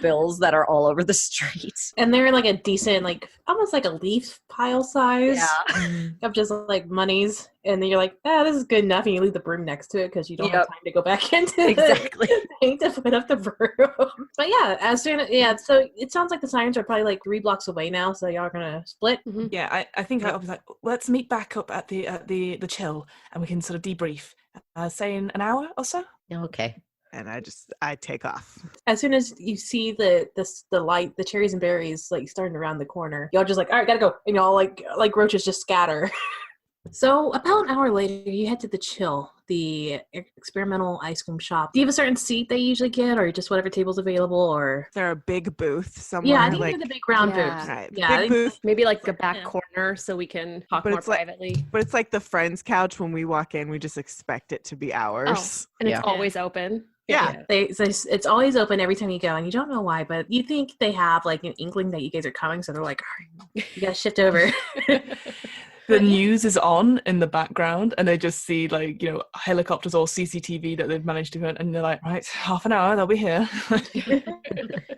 bills that are all over the street. And they're like a decent, like almost like a leaf pile size Yeah. of just like monies. And then you're like, this is good enough. And you leave the broom next to it because you don't have time to go back into Exactly. the thing to put up the broom. But yeah, so it sounds like the sirens are probably like 3 blocks away now. So y'all are going to split. Yeah, I think I was like, let's meet back up at the chill, and we can sort of debrief. Say in an hour or so. Okay. And I take off. As soon as you see the light, the cherries and berries like starting to round the corner, y'all just like, all right, gotta go. And y'all like roaches just scatter. So about an hour later, you head to the Chill, the experimental ice cream shop. Do you have a certain seat they usually get, or just whatever table's available, or? Is there a big booth somewhere? Yeah, I think like, they're the big round Yeah. booth. right, Yeah, big booth. Maybe like a back Yeah. corner so we can talk But more it's like- privately. But it's like the friends couch. When we walk in, we just expect it to be ours. And Yeah. it's always open. Yeah. It's always open every time you go, and you don't know why, but you think they have like an inkling that you guys are coming, so they're like, all right, you gotta shift over. The news is on in the background, and they just see like helicopters or CCTV that they've managed to go, and they're like, right, half an hour, they'll be here.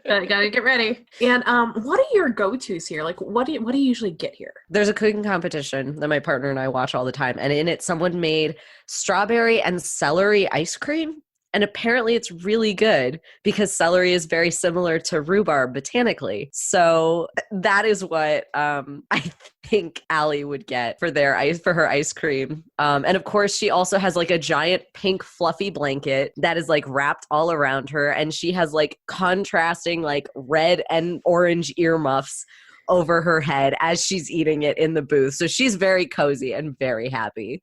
Gotta get ready. And what are your go-tos here? Like, what do you usually get here? There's a cooking competition that my partner and I watch all the time, and in it someone made strawberry and celery ice cream, and apparently it's really good because celery is very similar to rhubarb botanically. So that is what I think Ali would get for her ice cream. And of course she also has like a giant pink fluffy blanket that is like wrapped all around her, and she has like contrasting like red and orange earmuffs over her head as she's eating it in the booth. So she's very cozy and very happy.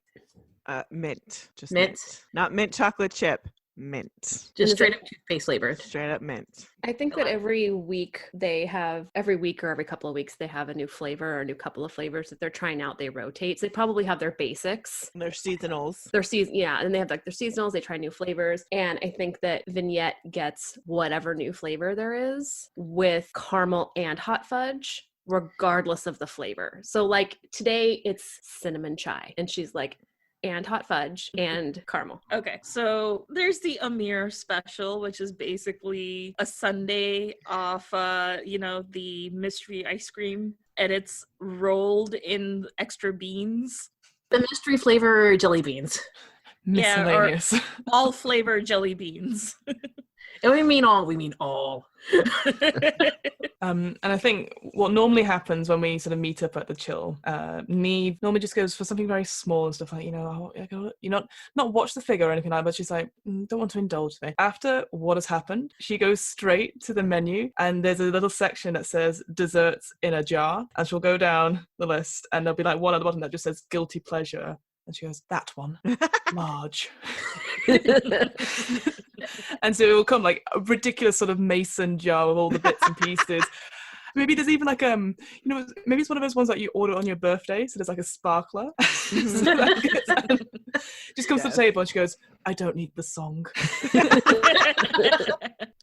Mint. Just Mint. mint. Not mint chocolate chip. Mint. Just straight up toothpaste flavored. Straight up mint. I think that every week or every couple of weeks they have a new flavor or a new couple of flavors that they're trying out. They rotate. So they probably have their basics. They're seasonals. And they have like their seasonals. They try new flavors. And I think that Vignette gets whatever new flavor there is with caramel and hot fudge, regardless of the flavor. So like today it's cinnamon chai, and she's like, and hot fudge and caramel. Okay, so there's the Amir special, which is basically a sundae off, the mystery ice cream, and it's rolled in extra beans. The mystery flavor jelly beans. Yeah, or- Miscellaneous. All flavor jelly beans. And we mean all. And I think what normally happens when we sort of meet up at the chill, Neve normally just goes for something very small and stuff like, not watch the figure or anything like that, but she's like, don't want to indulge today. After what has happened, she goes straight to the menu, and there's a little section that says desserts in a jar, and she'll go down the list, and there'll be like one at the bottom that just says guilty pleasure. And she goes, that one, large. And so it will come like a ridiculous sort of mason jar with all the bits and pieces. Maybe there's even like maybe it's one of those ones that you order on your birthday, so there's like a sparkler. Just comes to the table and she goes, I don't need the song.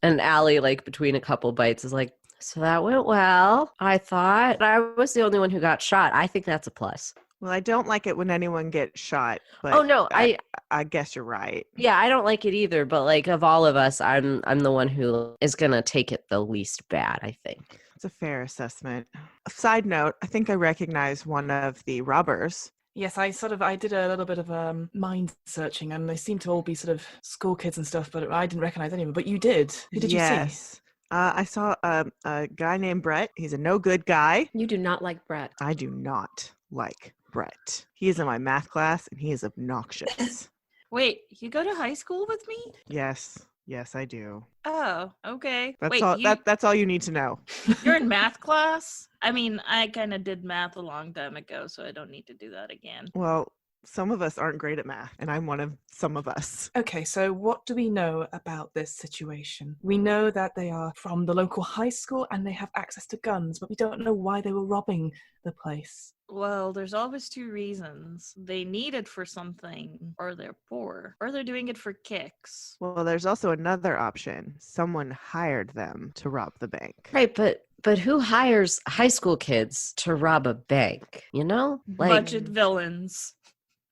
And Ali, like between a couple bites, is like, So that went well. I thought I was the only one who got shot. I think that's a plus. Well, I don't like it when anyone gets shot, but Oh no, I guess you're right. yeah, I don't like it either, but like of all of us, I'm the one who is gonna take it the least bad, I think. It's a fair assessment. A side note, I think I recognize one of the robbers. Yes, I did a little bit of mind searching, and they seem to all be sort of school kids and stuff, but I didn't recognize anyone. But you did. Who did you see? I saw a guy named Brett. He's a no good guy. You do not like Brett. I do not like Brett. He is in my math class, and he is obnoxious. Wait, you go to high school with me? Yes, I do. Oh, okay. That's Wait, all. That's all you need to know. you're in math class? I mean, I kind of did math a long time ago, so I don't need to do that again. Well, some of us aren't great at math, and I'm one of some of us. Okay, so what do we know about this situation? We know that they are from the local high school and they have access to guns, but we don't know why they were robbing the place. Well, there's always two reasons. They need it for something, or they're poor, or they're doing it for kicks. Well, there's also another option. Someone hired them to rob the bank. Right, but who hires high school kids to rob a bank? You know, like Budget villains.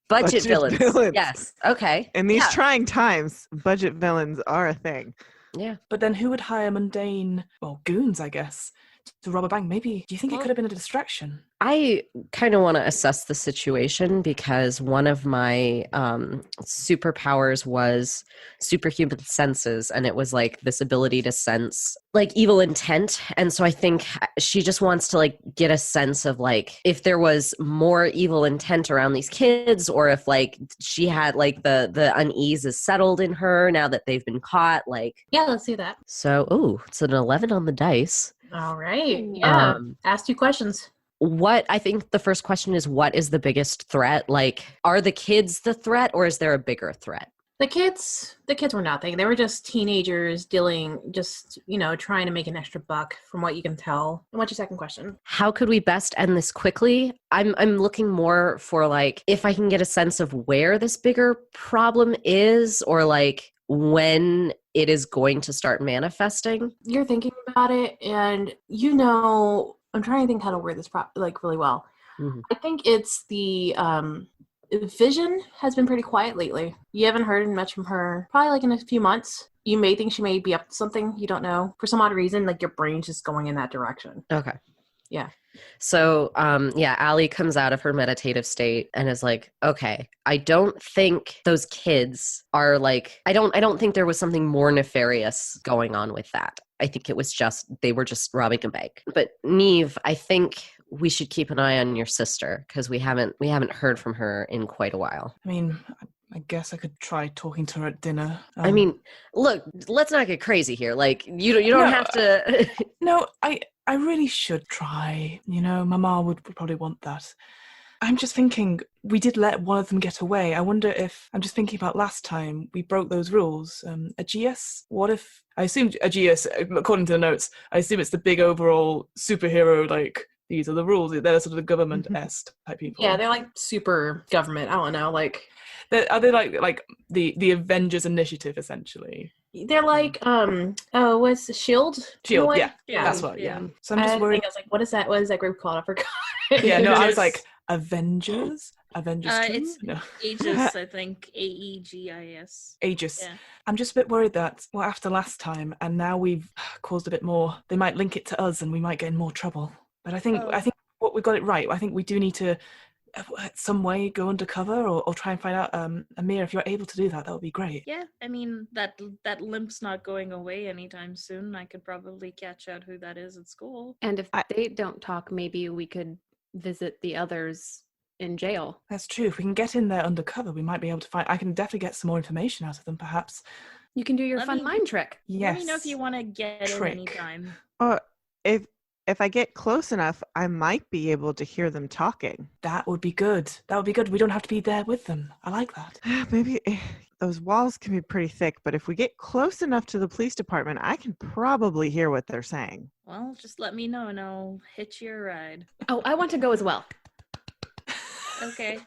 budget villains. Yes. Okay. In these Yeah. trying times, budget villains are a thing. Yeah. But then who would hire mundane, goons, I guess, to rob a bank? Maybe, do you think it could have been a distraction? I kind of want to assess the situation because one of my superpowers was superhuman senses, and it was like this ability to sense like evil intent. And so I think she just wants to like get a sense of like if there was more evil intent around these kids, or if like she had like the unease is settled in her now that they've been caught. Like, Yeah, let's do that. so it's an 11 on the dice. All right. Yeah. Ask 2 questions. What I think the first question is, what is the biggest threat? Like, are the kids the threat, or is there a bigger threat? The kids were nothing. They were just teenagers trying to make an extra buck from what you can tell. And what's your second question? How could we best end this quickly? I'm looking more for like if I can get a sense of where this bigger problem is, or like when it is going to start manifesting. You're thinking about it, and I'm trying to think how to word this really well. Mm-hmm. I think it's the Vision has been pretty quiet lately. You haven't heard much from her probably like in a few months. You may think she may be up to something. You don't know. For some odd reason, like your brain's just going in that direction. Okay. Yeah. So, Allie comes out of her meditative state and is like, okay, I don't think those kids are like, I don't think there was something more nefarious going on with that. I think it was they were just robbing a bank. But Neve, I think we should keep an eye on your sister because we haven't heard from her in quite a while. I mean, I guess I could try talking to her at dinner. I mean, look, let's not get crazy here. Like, you don't have to. No, I really should try. Mama would probably want that. I'm just thinking, we did let one of them get away. I wonder if, I'm just thinking about last time we broke those rules. Aegeus, what if, I assume Aegeus, according to the notes, I assume it's the big overall superhero, like, these are the rules. They're sort of the government-esque type people. Yeah, they're like super government. I don't know, like. Are they like the Avengers Initiative, essentially? They're like, what's Shield? Shield, yeah. That's what, yeah. So I'm just worried. I was like, what is that? What is that group called? I forgot. Yeah, no, I was like, Avengers? Avengers 2? It's No. Aegis, I think. Aegis. Aegis. Yeah. I'm just a bit worried that, after last time, and now we've caused a bit more, they might link it to us and we might get in more trouble. But I think what we got it right. I think we do need to, some way, go undercover or try and find out. Amir, if you're able to do that, that would be great. Yeah, I mean, that limp's not going away anytime soon. I could probably catch out who that is at school. And if they don't talk, maybe we could visit the others in jail. That's true. If we can get in there undercover, we might be able to find. I can definitely get some more information out of them, perhaps. You can do your fun mind trick. Yes. Let me know if you want to get in anytime. If I get close enough, I might be able to hear them talking. That would be good. We don't have to be there with them. I like that. Maybe those walls can be pretty thick, but if we get close enough to the police department, I can probably hear what they're saying. Well, just let me know and I'll hitch you a ride. Oh, I want to go as well. Okay.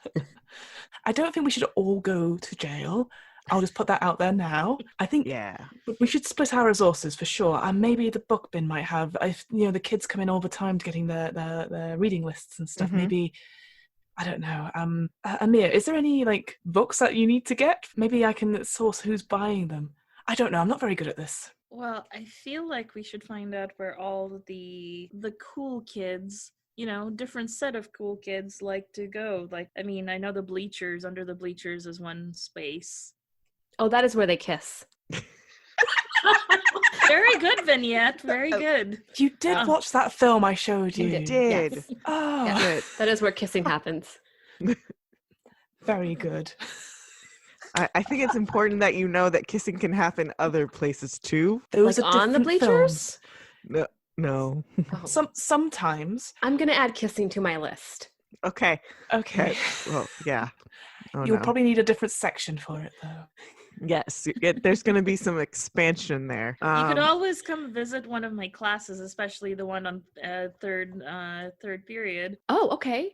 I don't think we should all go to jail. I'll just put that out there now. I think Yeah. we should split our resources for sure. And maybe the book bin might have, if the kids come in all the time to getting their reading lists and stuff. Mhm. Maybe, I don't know. Amir, is there any like books that you need to get? Maybe I can source who's buying them. I don't know. I'm not very good at this. Well, I feel like we should find out where all the cool kids, different set of cool kids like to go. Like, I mean, I know the bleachers, under the bleachers is one space. Oh, that is where they kiss. Very good, Vignette. Very good. You did watch that film I showed you. I Did. Yes. Oh, Yes. Good. That is where kissing happens. very good. I think it's important that you know that kissing can happen other places too. Those Like are on the different bleachers? films. No. Oh. Sometimes. I'm going to add kissing to my list. Okay. Okay. Well, yeah. Oh, You'll no. probably need a different section for it, though. Yes. There's going to be some expansion there. You could always come visit one of my classes, especially the one on third period. Oh, okay.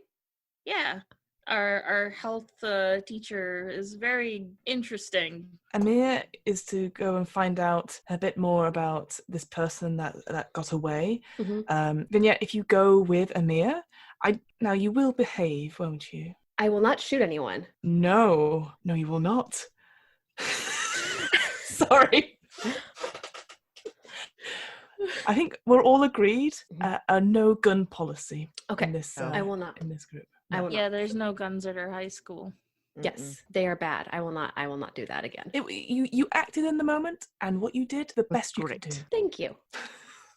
Yeah. Our health teacher is very interesting. Amir is to go and find out a bit more about this person that got away. Mhm. Then yeah, if you go with Amir, now you will behave, won't you? I will not shoot anyone. No, you will not. Sorry. I think we're all agreed a no gun policy Okay. in this. I will not. in this group. I will Yeah, not. there's no guns at our high school. Yes, they are bad. I will not do that again. You acted in the moment, and what you did, the best you could do. Thank you.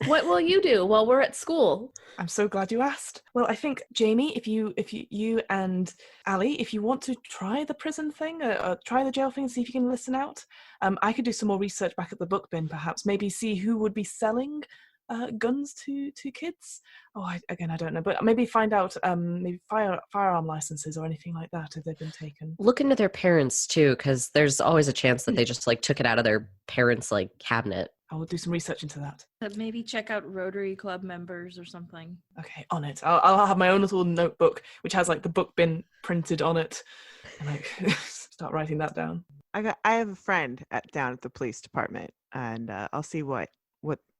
What will you do while we're at school? I'm so glad you asked. Well, I think Jamie, if you and Ali, if you want to try the prison thing, try the jail thing, see if you can listen out. I could do some more research back at the book bin, perhaps. Maybe see who would be selling guns to kids. I don't know, but maybe find out maybe firearm licenses or anything like that if they've been taken. Look into their parents too, because there's always a chance that they just like took it out of their parents' like cabinet. I will do some research into that. Maybe check out Rotary Club members or something. Okay, on it. I'll have my own little notebook which has like the book bin printed on it, and like start writing that down. I have a friend down at the police department, and I'll see what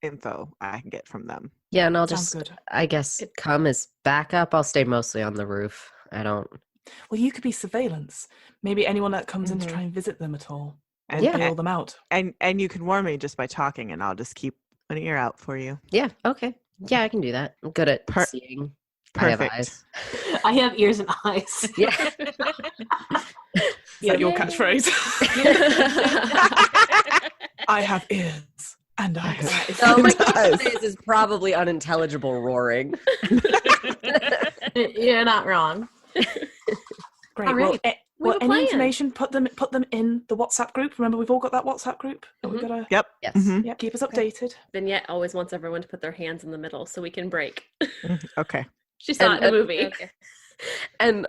info I can get from them. Yeah, and I'll Sounds just, good. I guess, come as backup. I'll stay mostly on the roof. I don't. Well, you could be surveillance. Maybe anyone that comes in to Mhm. try and visit them at all. And, Yeah. Bail them out. and you can warn me just by talking, and I'll just keep an ear out for you. Yeah, okay. Yeah, I can do that. I'm good at seeing. I have Perfect. eyes. I have ears and eyes. Yeah. Is that your catchphrase? I have ears and eyes. So my It does. catchphrase is probably unintelligible roaring. You're not wrong. Great. All right. We have a Any plan. information, put them in the WhatsApp group. Remember, we've all got that WhatsApp group. That we've Mhm. got to Yep. Yes. Mhm. keep us updated. Vignette always wants everyone to put their hands in the middle so we can break. Okay. She saw it in the And- movie. Okay. And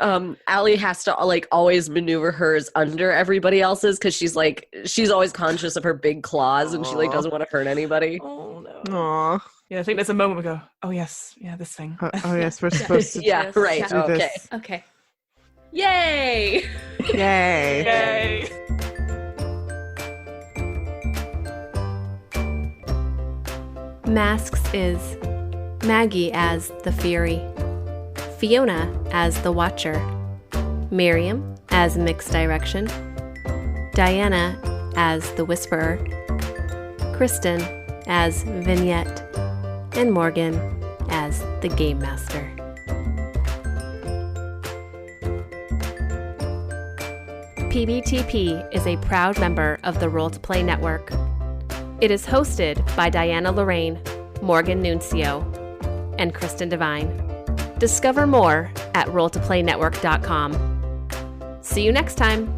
Allie has to like always maneuver hers under everybody else's because she's always conscious of her big claws and she like Aw. doesn't want to hurt anybody. Oh no. Aw. Yeah, I think there's a moment we go, oh yes, yeah, this thing. Oh yes, we're supposed to. Yeah, Yes. right. Do Okay. this. Okay. Yay! Yay. Yay. Masks is Maggie as the Fury, Fiona as the Watcher, Miriam as Mixed Direction, Diana as the Whisperer, Kristin as Vignette, and Morgan as the Game Master. PBTP is a proud member of the Roll to Play Network. It is hosted by Diana Lorraine, Morgan Nuncio, and Kristin Devine. Discover more at rolltoplaynetwork.com. See you next time.